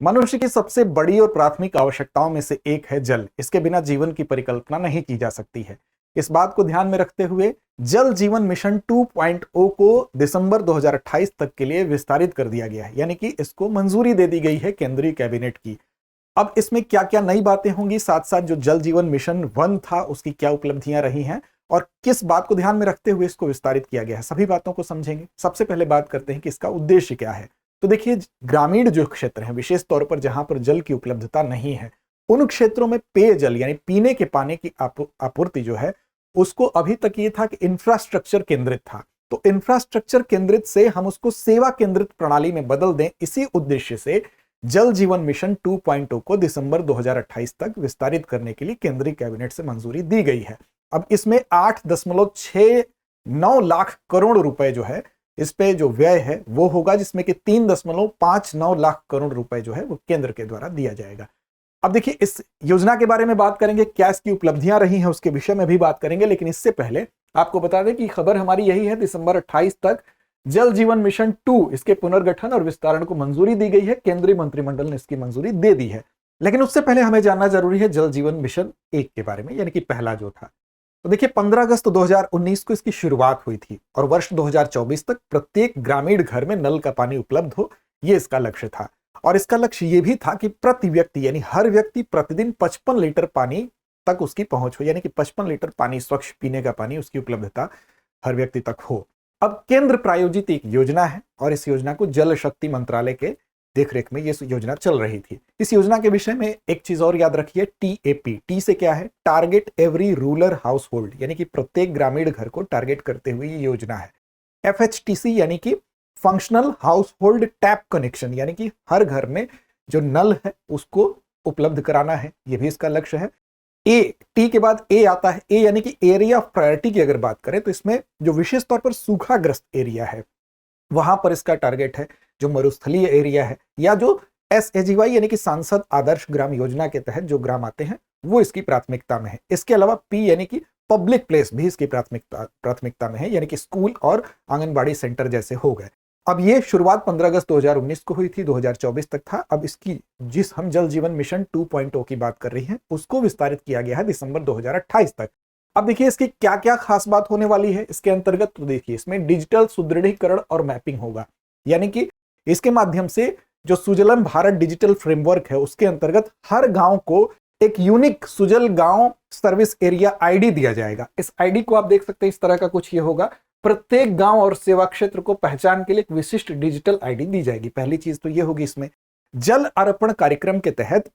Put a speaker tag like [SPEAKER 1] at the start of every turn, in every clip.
[SPEAKER 1] मनुष्य की सबसे बड़ी और प्राथमिक आवश्यकताओं में से एक है जल। इसके बिना जीवन की परिकल्पना नहीं की जा सकती है। इस बात को ध्यान में रखते हुए जल जीवन मिशन 2.0 को दिसंबर 2028 तक के लिए विस्तारित कर दिया गया है, यानी कि इसको मंजूरी दे दी गई है केंद्रीय कैबिनेट की। अब इसमें क्या क्या नई बातें होंगी, साथ साथ जो जल जीवन मिशन 1 था उसकी क्या उपलब्धियां रही हैं और किस बात को ध्यान में रखते हुए इसको विस्तारित किया गया है, सभी बातों को समझेंगे। सबसे पहले बात करते हैं कि इसका उद्देश्य क्या है। तो देखिए, ग्रामीण जो क्षेत्र हैं, विशेष तौर पर जहां पर जल की उपलब्धता नहीं है, उन क्षेत्रों में पेयजल यानी पीने के पानी की आपूर्ति जो है उसको अभी तक ये था कि इंफ्रास्ट्रक्चर केंद्रित था। तो इंफ्रास्ट्रक्चर केंद्रित से हम उसको सेवा केंद्रित प्रणाली में बदल दें, इसी उद्देश्य से जल जीवन मिशन 2.0 को दिसंबर 2028 तक विस्तारित करने के लिए केंद्रीय कैबिनेट से मंजूरी दी गई है। अब इसमें 8.69 लाख करोड़ रुपए जो है इस पे जो व्यय है वो होगा, जिसमें कि 3.59 लाख करोड़ रुपए जो है वो केंद्र के द्वारा दिया जाएगा। अब देखिए, इस योजना के बारे में बात करेंगे, क्या इसकी उपलब्धियां रही हैं उसके विषय में भी बात करेंगे, लेकिन इससे पहले आपको बता दें कि खबर हमारी यही है, दिसंबर 28 तक जल जीवन मिशन 2 इसके पुनर्गठन और विस्तारण को मंजूरी दी गई है। केंद्रीय मंत्रिमंडल ने इसकी मंजूरी दे दी है। लेकिन उससे पहले हमें जानना जरूरी है जल जीवन मिशन 1 के बारे में, यानी कि पहला जो था। तो देखिए, 15 अगस्त 2019 को इसकी शुरुआत हुई थी और वर्ष 2024 तक प्रत्येक ग्रामीण घर में नल का पानी उपलब्ध हो, यह इसका लक्ष्य था। और इसका लक्ष्य यह भी था कि प्रति व्यक्ति यानी हर व्यक्ति प्रतिदिन 55 लीटर पानी तक उसकी पहुंच हो, यानी कि 55 लीटर पानी, स्वच्छ पीने का पानी, उसकी उपलब्धता हर व्यक्ति तक हो। अब केंद्र प्रायोजित एक योजना है और इस योजना को जल शक्ति मंत्रालय के देखरेख में ये योजना चल रही थी। इस योजना के विषय में एक चीज और याद रखिए, TAP, टी से क्या है, target every rural house hold, यानी कि प्रत्येक ग्रामीण घर को टारगेट करते हुए ये योजना है। FHTC यानी कि functional house hold tap connection, यानी कि हर घर में जो नल है उसको उपलब्ध कराना है, यह भी इसका लक्ष्य है। टी के बाद ए आता है, ए यानी कि एरिया ऑफ प्रायोरिटी की अगर बात करें तो इसमें जो विशेष तौर पर सूखाग्रस्त एरिया है वहां पर इसका टारगेट है, जो मरुस्थलीय एरिया है या जो SAGY यानी कि सांसद आदर्श ग्राम योजना के तहत जो ग्राम आते हैं वो इसकी प्राथमिकता में है। इसके अलावा पी यानी कि पब्लिक प्लेस भी इसकी प्राथमिकता में है, यानी कि स्कूल और आंगनबाड़ी सेंटर जैसे हो गए। अब ये शुरुआत 15 अगस्त 2019 को हुई थी, 2024 तक था। अब इसकी जिस हम जल जीवन मिशन 2.0 की बात कर रही हैं उसको विस्तारित किया गया है दिसंबर 2028 तक। अब देखिए, इसकी क्या क्या खास बात होने वाली है इसके अंतर्गत। तो देखिए, इसमें डिजिटल सुदृढ़ीकरण और मैपिंग होगा, यानी कि इसके माध्यम से जो सुजलम भारत डिजिटल फ्रेमवर्क है उसके अंतर्गत हर गांव को एक यूनिक सुजल गांव सर्विस एरिया आईडी दिया जाएगा। इस आईडी को आप देख सकते हैं, इस तरह का कुछ ये होगा। प्रत्येक गांव और सेवा क्षेत्र को पहचान के लिए एक विशिष्ट डिजिटल आईडी दी जाएगी। पहली चीज तो ये होगी। इसमें जल अर्पण कार्यक्रम के तहत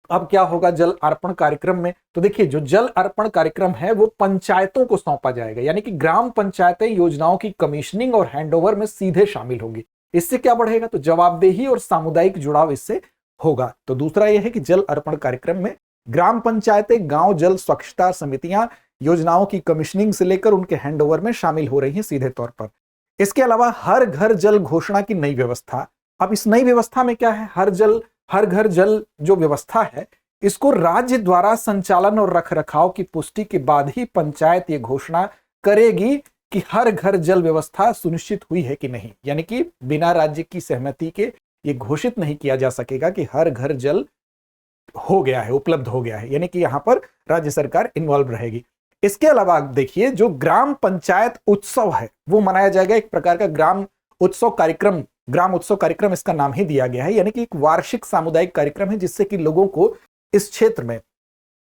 [SPEAKER 1] अब क्या होगा जल अर्पण कार्यक्रम में, तो देखिए, जो जल अर्पण कार्यक्रम है वो पंचायतों को सौंपा जाएगा, यानी कि ग्राम पंचायतें योजनाओं की कमीशनिंग और हैंडओवर में सीधे शामिल होंगी। इससे क्या बढ़ेगा, तो जवाबदेही और सामुदायिक जुड़ाव इससे होगा। तो दूसरा यह है कि जल अर्पण कार्यक्रम में ग्राम पंचायतें, गांव जल स्वच्छता समितियां योजनाओं की कमीशनिंग से लेकर उनके हैंडओवर में शामिल हो रही हैं सीधे तौर पर। इसके अलावा हर घर जल घोषणा की नई व्यवस्था। अब इस नई व्यवस्था में क्या है, हर घर जल जो व्यवस्था है इसको राज्य द्वारा संचालन और रखरखाव की पुष्टि के बाद ही पंचायत ये घोषणा करेगी कि हर घर जल व्यवस्था सुनिश्चित हुई है कि नहीं, यानी कि बिना राज्य की सहमति के ये घोषित नहीं किया जा सकेगा कि हर घर जल हो गया है, उपलब्ध हो गया है, यानी कि यहां पर राज्य सरकार इन्वॉल्व रहेगी। इसके अलावा देखिए, जो ग्राम पंचायत उत्सव है वो मनाया जाएगा, एक प्रकार का ग्राम उत्सव कार्यक्रम इसका नाम ही दिया गया है, यानी कि एक वार्षिक सामुदायिक कार्यक्रम है जिससे कि लोगों को इस क्षेत्र में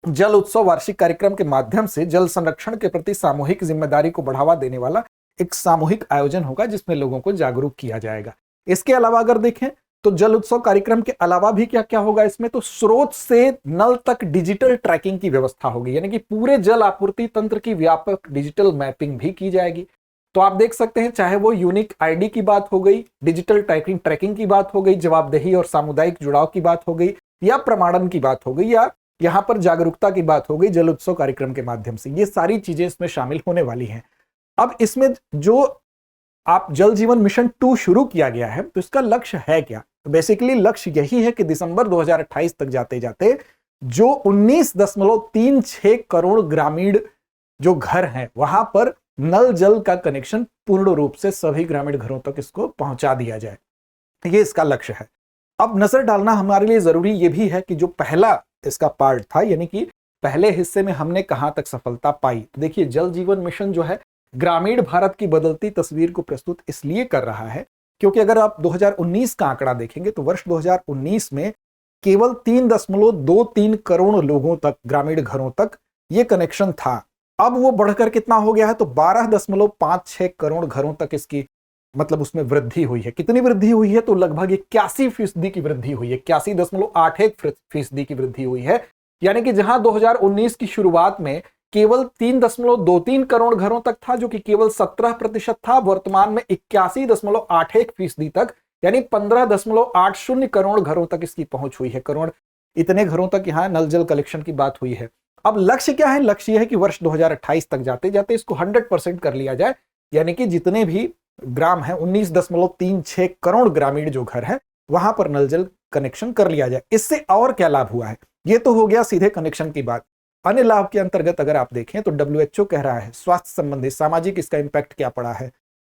[SPEAKER 1] जल उत्सव वार्षिक कार्यक्रम के माध्यम से जल संरक्षण के प्रति सामूहिक जिम्मेदारी को बढ़ावा देने वाला एक सामूहिक आयोजन होगा जिसमें लोगों को जागरूक किया जाएगा। इसके अलावा अगर देखें तो जल उत्सव कार्यक्रम के अलावा भी क्या क्या होगा इसमें, तो स्रोत से नल तक डिजिटल ट्रैकिंग की व्यवस्था होगी, यानी कि पूरे जल आपूर्ति तंत्र की व्यापक डिजिटल मैपिंग भी की जाएगी। तो आप देख सकते हैं, चाहे वो यूनिक आईडी की बात हो गई, डिजिटल ट्रैकिंग की बात हो गई, जवाबदेही और सामुदायिक जुड़ाव की बात हो गई, या प्रमाणन की बात हो गई, या यहां पर जागरूकता की बात हो गई जल उत्सव कार्यक्रम के माध्यम से, ये सारी चीजें इसमें शामिल होने वाली हैं। अब इसमें जो आप जल जीवन मिशन 2 शुरू किया गया है तो इसका लक्ष्य है क्या, तो बेसिकली लक्ष्य यही है कि दिसंबर 2028 तक जाते जाते जो 19.36 करोड़ ग्रामीण जो घर हैं वहां पर नल जल का कनेक्शन पूर्ण रूप से सभी ग्रामीण घरों तक इसको पहुंचा दिया जाए, ये इसका लक्ष्य है। अब नजर डालना हमारे लिए जरूरी ये भी है कि जो पहला इसका पार्ट था, यानी कि पहले हिस्से में हमने कहां तक सफलता पाई। तो देखिए, जल जीवन मिशन जो है ग्रामीण भारत की बदलती तस्वीर को प्रस्तुत इसलिए कर रहा है क्योंकि अगर आप 2019 का आंकड़ा देखेंगे तो वर्ष 2019 में केवल 3.23 करोड़ लोगों तक, ग्रामीण घरों तक ये कनेक्शन था। अब वो बढ़कर कितना हो गया है, तो 12.56 करोड़ घरों तक इसकी मतलब उसमें वृद्धि हुई है। कितनी वृद्धि हुई है, तो लगभग 81% की वृद्धि हुई है, 81.81% की वृद्धि हुई है। यानी कि जहां 2019 की शुरुआत में केवल 3.23 करोड़ घरों तक था, जो कि केवल 17% था, वर्तमान में 81.81% तक, यानी 15.80 करोड़ घरों तक इसकी पहुंच हुई है। करोड़ इतने घरों तक यहां नल जल कलेक्शन की बात हुई है। अब लक्ष्य क्या है? लक्ष्य यह है कि वर्ष 2028 तक जाते जाते इसको 100% कर लिया जाए, यानी कि जितने भी ग्राम है 19.36 करोड़ ग्रामीण जो घर है वहां पर नल जल कनेक्शन कर लिया जाए। इससे और क्या लाभ हुआ है? ये तो हो गया सीधे कनेक्शन की बात। अन्य लाभ के अंतर्गत अगर आप देखें तो WHO कह रहा है स्वास्थ्य संबंधी सामाजिक इसका इंपैक्ट क्या पड़ा है।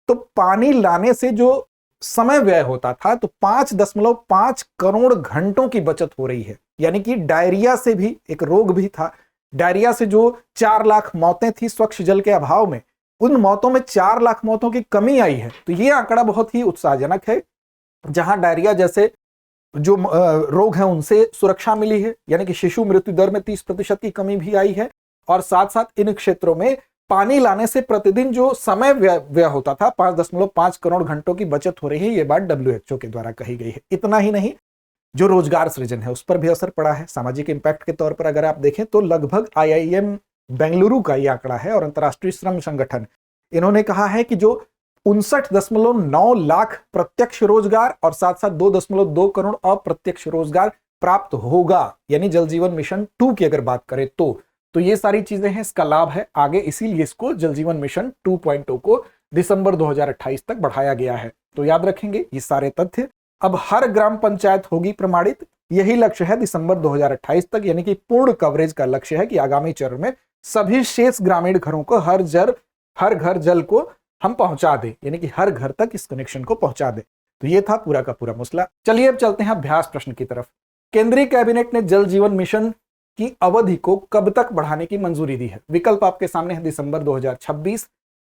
[SPEAKER 1] तो पानी लाने से जो समय व्यय होता था, तो 5.5 करोड़ घंटों की बचत हो रही है। यानी कि डायरिया से भी एक रोग भी था, डायरिया से जो 4 लाख मौतें थी स्वच्छ जल के अभाव में, उन मौतों में 4 लाख मौतों की कमी आई है। तो ये आंकड़ा बहुत ही उत्साहजनक है। जहां डायरिया जैसे जो रोग हैं उनसे सुरक्षा मिली है, यानी कि शिशु मृत्यु दर में 30% की कमी भी आई है, और साथ साथ इन क्षेत्रों में पानी लाने से प्रतिदिन जो समय व्यय होता था 5.5 करोड़ घंटों की बचत हो रही है। ये बात WHO के द्वारा कही गई है। इतना ही नहीं, जो रोजगार सृजन है उस पर भी असर पड़ा है। सामाजिक इंपैक्ट के तौर पर अगर आप देखें तो लगभग IIM बेंगलुरु का यह आंकड़ा है और अंतर्राष्ट्रीय श्रम संगठन, इन्होंने कहा है कि जो 59.9 लाख प्रत्यक्ष रोजगार और साथ साथ 2.2 करोड़ अप्रत्यक्ष रोजगार प्राप्त होगा, यानी जल जीवन मिशन 2 की अगर बात करें तो ये सारी चीजें हैं, इसका लाभ है आगे, इसीलिए इसको जल जीवन मिशन 2.0 को दिसंबर 2028 तक बढ़ाया गया है। तो याद रखेंगे ये सारे तथ्य। अब हर ग्राम पंचायत होगी प्रमाणित, यही लक्ष्य है दिसंबर 2028 तक, यानी कि पूर्ण कवरेज का लक्ष्य है कि आगामी चरण में सभी शेष ग्रामीण घरों को हर घर जल को हम पहुंचा दें, यानी कि हर घर तक इस कनेक्शन को पहुंचा दें। तो ये था पूरा का पूरा मसला। चलिए अब चलते हैं अभ्यास प्रश्न की तरफ। केंद्रीय कैबिनेट ने जल जीवन मिशन की अवधि को कब तक बढ़ाने की मंजूरी दी है? विकल्प आपके सामने है दिसंबर 2026,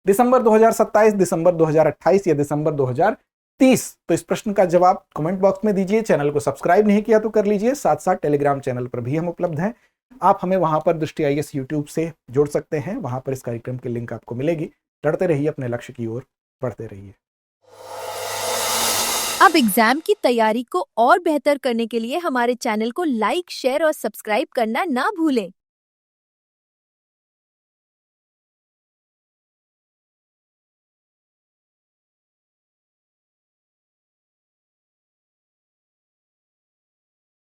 [SPEAKER 1] दिसंबर 2027, दिसंबर 2028 या दिसंबर 2030। तो इस प्रश्न का जवाब कमेंट बॉक्स में दीजिए। चैनल को सब्सक्राइब नहीं किया तो कर लीजिए। साथ साथ टेलीग्राम चैनल पर भी हम उपलब्ध हैं। आप हमें वहां पर दृष्टि IAS यूट्यूब से जोड़ सकते हैं, वहां पर इस कार्यक्रम की लिंक आपको मिलेगी। लड़ते रहिए, अपने लक्ष्य की ओर बढ़ते रहिए।
[SPEAKER 2] अब एग्जाम की तैयारी को और बेहतर करने के लिए हमारे चैनल को लाइक, शेयर और सब्सक्राइब करना ना भूलें।